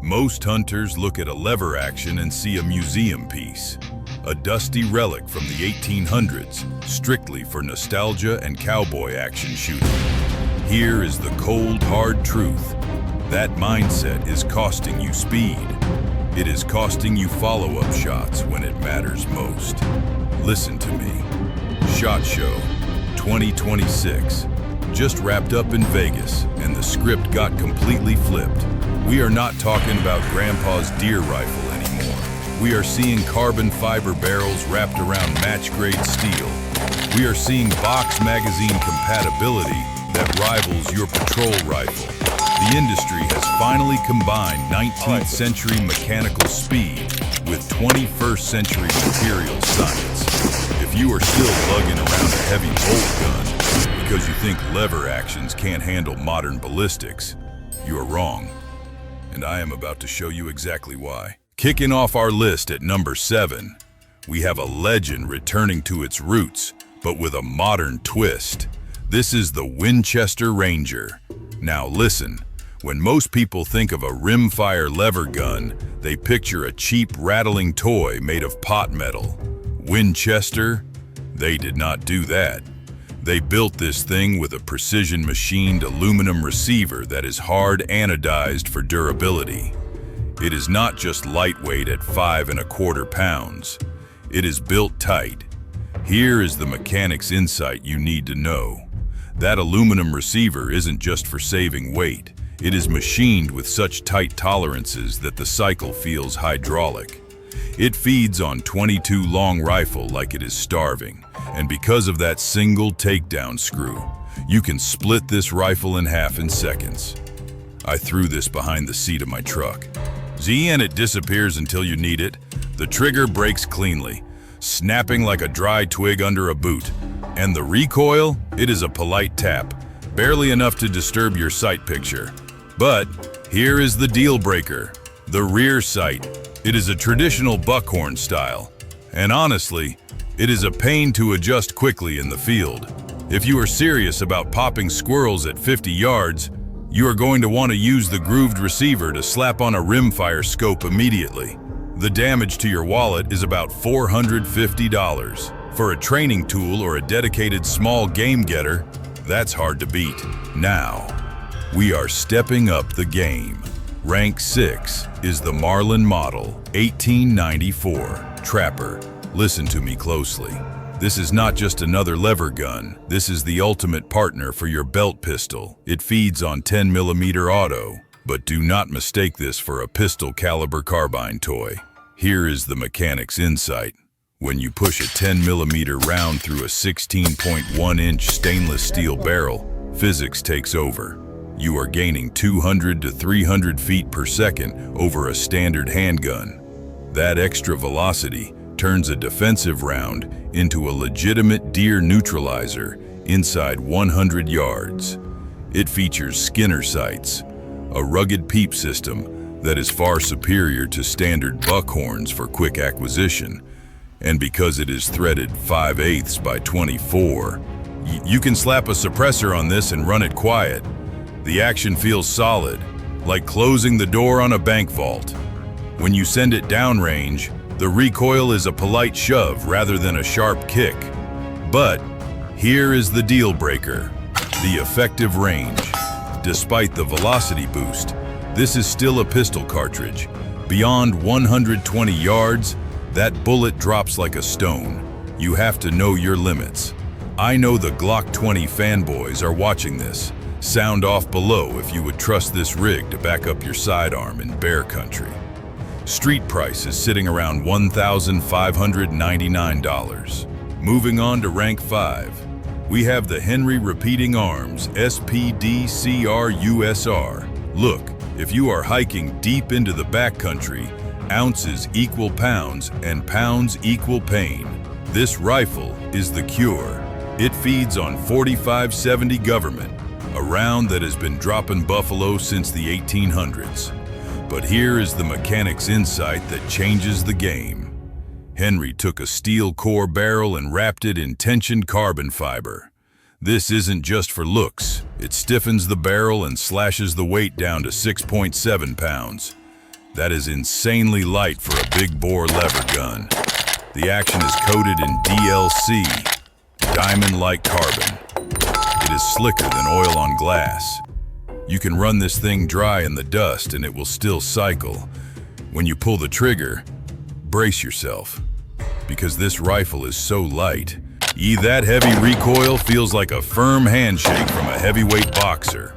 Most hunters look at a lever action and see a museum piece, a dusty relic from the 1800s, strictly for nostalgia and cowboy action shooting. Here is the cold, hard truth. That mindset is costing you speed. It is costing you follow-up shots when it matters most. Listen to me. SHOT Show 2026 just wrapped up in Vegas, and the script got completely flipped. We are not talking about Grandpa's deer rifle anymore. We are seeing carbon fiber barrels wrapped around match-grade steel. We are seeing box magazine compatibility that rivals your patrol rifle. The industry has finally combined 19th century mechanical speed with 21st century material science. If you are still lugging around a heavy bolt gun because you think lever actions can't handle modern ballistics, you are wrong. And I am about to show you exactly why. Kicking off our list at number 7, we have a legend returning to its roots, but with a modern twist. This is the Winchester Ranger. Now listen, when most people think of a rimfire lever gun, they picture a cheap rattling toy made of pot metal. Winchester? They did not do that. They built this thing with a precision machined aluminum receiver that is hard anodized for durability. It is not just lightweight at 5¼ pounds. It is built tight. Here is the mechanic's insight you need to know. That aluminum receiver isn't just for saving weight. It is machined with such tight tolerances that the cycle feels hydraulic. It feeds on .22 long rifle like it is starving, and because of that single takedown screw, you can split this rifle in half in seconds. I threw this behind the seat of my truck. And it disappears until you need it. The trigger breaks cleanly, snapping like a dry twig under a boot. And the recoil? It is a polite tap, barely enough to disturb your sight picture. But here is the deal breaker, the rear sight. It is a traditional buckhorn style, and honestly, it is a pain to adjust quickly in the field. If you are serious about popping squirrels at 50 yards, you are going to want to use the grooved receiver to slap on a rimfire scope immediately. The damage to your wallet is about $450. For a training tool or a dedicated small game getter, that's hard to beat. Now, we are stepping up the game. Rank 6 is the Marlin model 1894 Trapper. Listen to me closely. This is not just another lever gun. This is the ultimate partner for your belt pistol. It feeds on 10mm auto, but do not mistake this for a pistol caliber carbine toy. Here is the mechanic's insight. When you push a 10mm round through a 16.1-inch stainless steel barrel, physics takes over. You are gaining 200 to 300 feet per second over a standard handgun. That extra velocity turns a defensive round into a legitimate deer neutralizer inside 100 yards. It features Skinner sights, a rugged peep system that is far superior to standard buckhorns for quick acquisition. And because it is threaded 5/8 by 24, you can slap a suppressor on this and run it quiet. The action feels solid, like closing the door on a bank vault. When you send it downrange, the recoil is a polite shove rather than a sharp kick. But here is the deal breaker, the effective range. Despite the velocity boost, this is still a pistol cartridge. Beyond 120 yards, that bullet drops like a stone. You have to know your limits. I know the Glock 20 fanboys are watching this. Sound off below if you would trust this rig to back up your sidearm in bear country. Street price is sitting around $1,599. Moving on to rank 5, we have the Henry Repeating Arms SPD CR-USR. Look, if you are hiking deep into the backcountry, ounces equal pounds and pounds equal pain. This rifle is the cure. It feeds on 4570 Government, a round that has been dropping buffalo since the 1800s. But here is the mechanic's insight that changes the game. Henry took a steel core barrel and wrapped it in tensioned carbon fiber. This isn't just for looks. It stiffens the barrel and slashes the weight down to 6.7 pounds. That is insanely light for a big bore lever gun. The action is coated in DLC, diamond-like carbon. It is slicker than oil on glass. You can run this thing dry in the dust and it will still cycle. When you pull the trigger, brace yourself, because this rifle is so light. That heavy recoil feels like a firm handshake from a heavyweight boxer.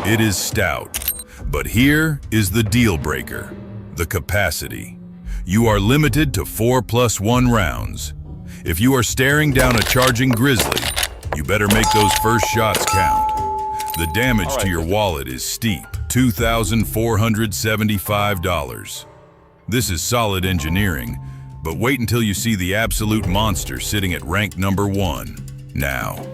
It is stout. But here is the deal breaker, the capacity. You are limited to 4+1 rounds. If you are staring down a charging grizzly, you better make those first shots count. The damage to your wallet is steep, $2,475. This is solid engineering, but wait until you see the absolute monster sitting at rank number 1. Now,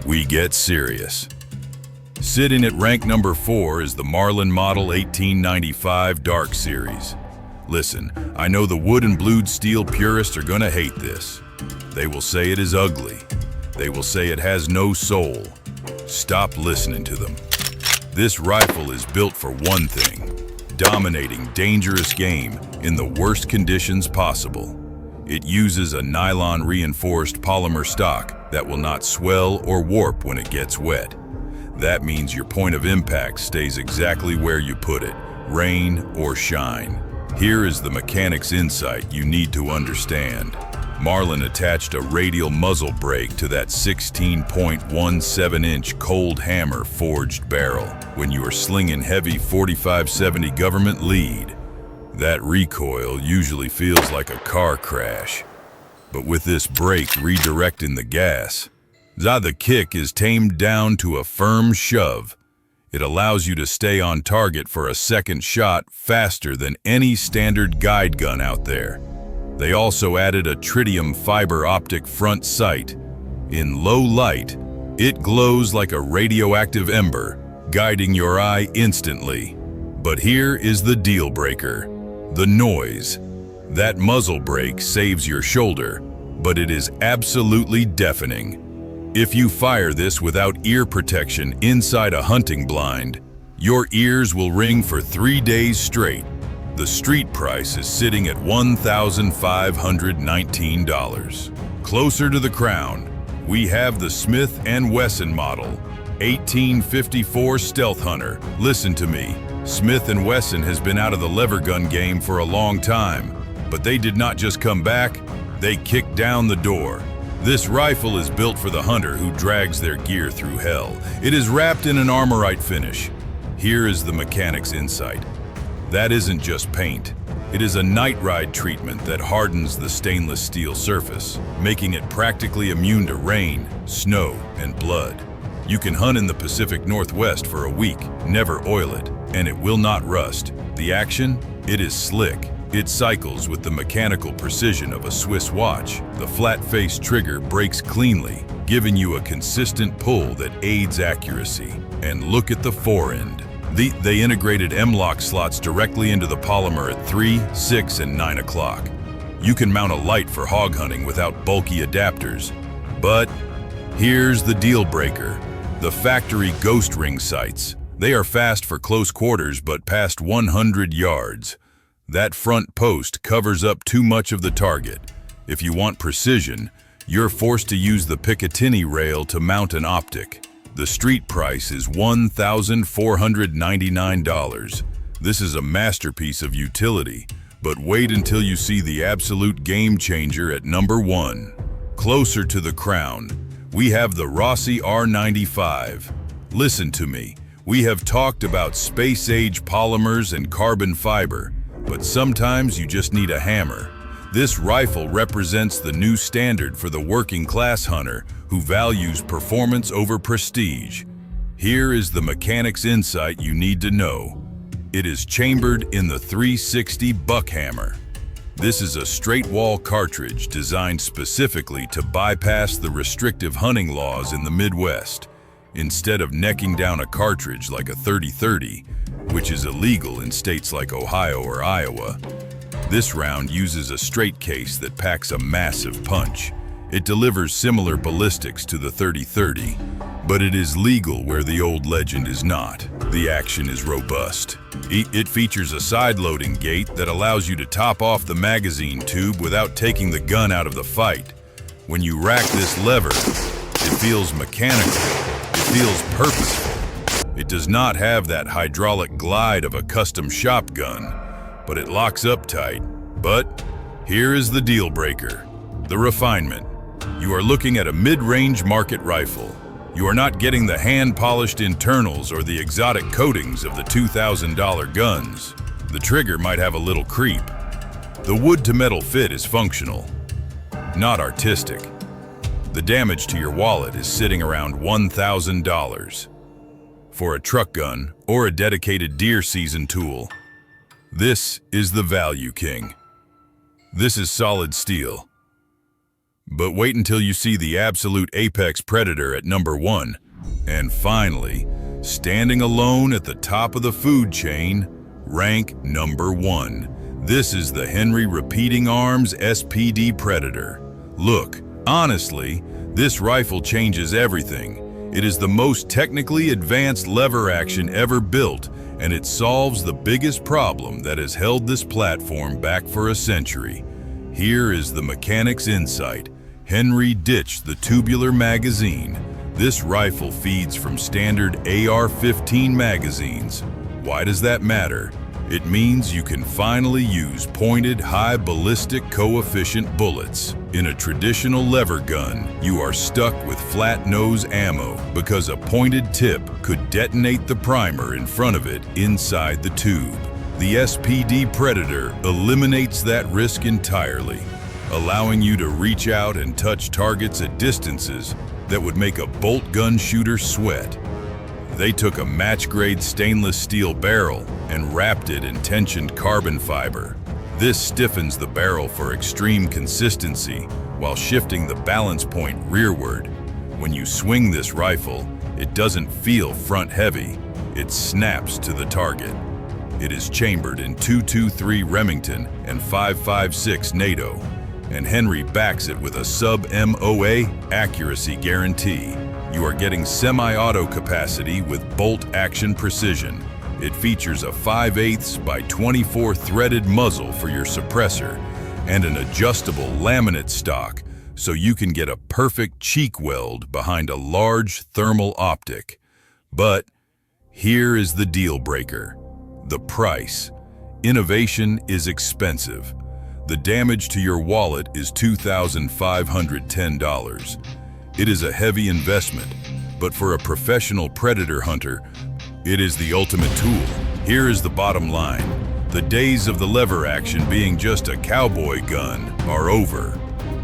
we get serious. Sitting at rank number 4 is the Marlin Model 1895 Dark Series. Listen, I know the wood and blued steel purists are gonna hate this. They will say it is ugly. They will say it has no soul. Stop listening to them. This rifle is built for one thing: dominating dangerous game in the worst conditions possible. It uses a nylon-reinforced polymer stock that will not swell or warp when it gets wet. That means your point of impact stays exactly where you put it, rain or shine. Here is the mechanic's insight you need to understand. Marlin attached a radial muzzle brake to that 16.17-inch cold hammer forged barrel. When you are slinging heavy 45-70 government lead, that recoil usually feels like a car crash. But with this brake redirecting the gas, the kick is tamed down to a firm shove. It allows you to stay on target for a second shot faster than any standard guide gun out there. They also added a tritium fiber optic front sight. In low light, it glows like a radioactive ember, guiding your eye instantly. But here is the deal breaker: the noise. That muzzle brake saves your shoulder, but it is absolutely deafening. If you fire this without ear protection inside a hunting blind, your ears will ring for 3 days straight. The street price is sitting at $1,519. Closer to the crown, we have the Smith & Wesson model 1854 Stealth Hunter. Listen to me, Smith & Wesson has been out of the lever gun game for a long time, but they did not just come back, they kicked down the door. This rifle is built for the hunter who drags their gear through hell. It is wrapped in an armorite finish. Here is the mechanic's insight. That isn't just paint. It is a night ride treatment that hardens the stainless steel surface, making it practically immune to rain, snow, and blood. You can hunt in the Pacific Northwest for a week, never oil it, and it will not rust. The action? It is slick. It cycles with the mechanical precision of a Swiss watch. The flat-face trigger breaks cleanly, giving you a consistent pull that aids accuracy. And look at the forend. They integrated M-lock slots directly into the polymer at 3, 6, and 9 o'clock. You can mount a light for hog hunting without bulky adapters. But here's the deal breaker: the factory ghost ring sights. They are fast for close quarters, but past 100 yards. That front post covers up too much of the target. If you want precision, you're forced to use the Picatinny rail to mount an optic. The street price is $1,499. This is a masterpiece of utility, but wait until you see the absolute game changer at number 1. Closer to the crown, we have the Rossi R95. Listen to me, we have talked about space-age polymers and carbon fiber, but sometimes you just need a hammer. This rifle represents the new standard for the working-class hunter who values performance over prestige. Here is the mechanic's insight you need to know. It is chambered in the 360 buckhammer. This is a straight-wall cartridge designed specifically to bypass the restrictive hunting laws in the Midwest. Instead of necking down a cartridge like a 30-30, which is illegal in states like Ohio or Iowa, this round uses a straight case that packs a massive punch. It delivers similar ballistics to the 30-30, But it is legal where the old legend is not. The action is robust. It features a side-loading gate that allows you to top off the magazine tube without taking the gun out of the fight. When you rack this lever, it feels mechanical. It feels purposeful. It does not have that hydraulic glide of a custom shotgun, but it locks up tight. But here is the deal breaker, the refinement. You are looking at a mid-range market rifle. You are not getting the hand-polished internals or the exotic coatings of the $2,000 guns. The trigger might have a little creep. The wood-to-metal fit is functional, not artistic. The damage to your wallet is sitting around $1,000. For a truck gun or a dedicated deer season tool, this is the value king. This is solid steel. But wait until you see the absolute apex predator at number 1. And finally, standing alone at the top of the food chain, rank number 1. This is the Henry Repeating Arms SPD Predator. Look, honestly, this rifle changes everything. It is the most technically advanced lever action ever built, and it solves the biggest problem that has held this platform back for a century. Here is the mechanic's insight. Henry ditched the tubular magazine. This rifle feeds from standard AR-15 magazines. Why does that matter? It means you can finally use pointed, high ballistic coefficient bullets. In a traditional lever gun, you are stuck with flat nose ammo because a pointed tip could detonate the primer in front of it inside the tube. The SPD Predator eliminates that risk entirely, allowing you to reach out and touch targets at distances that would make a bolt gun shooter sweat. They took a match-grade stainless steel barrel and wrapped it in tensioned carbon fiber. This stiffens the barrel for extreme consistency while shifting the balance point rearward. When you swing this rifle, it doesn't feel front-heavy. It snaps to the target. It is chambered in .223 Remington and .556 NATO, and Henry backs it with a sub-MOA accuracy guarantee. You are getting semi-auto capacity with bolt action precision. It features a 5/8 by 24 threaded muzzle for your suppressor and an adjustable laminate stock so you can get a perfect cheek weld behind a large thermal optic. But here is the deal breaker: the price. Innovation is expensive. The damage to your wallet is $2,510. It is a heavy investment, but for a professional predator hunter, it is the ultimate tool. Here is the bottom line. The days of the lever action being just a cowboy gun are over.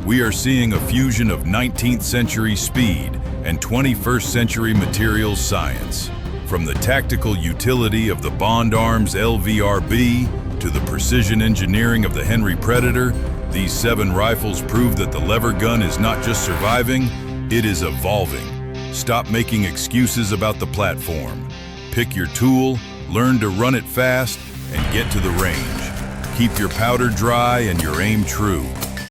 We are seeing a fusion of 19th century speed and 21st century materials science. From the tactical utility of the Bond Arms LVRB to the precision engineering of the Henry Predator, these 7 rifles prove that the lever gun is not just surviving, it is evolving. Stop making excuses about the platform. Pick your tool, learn to run it fast, and get to the range. Keep your powder dry and your aim true.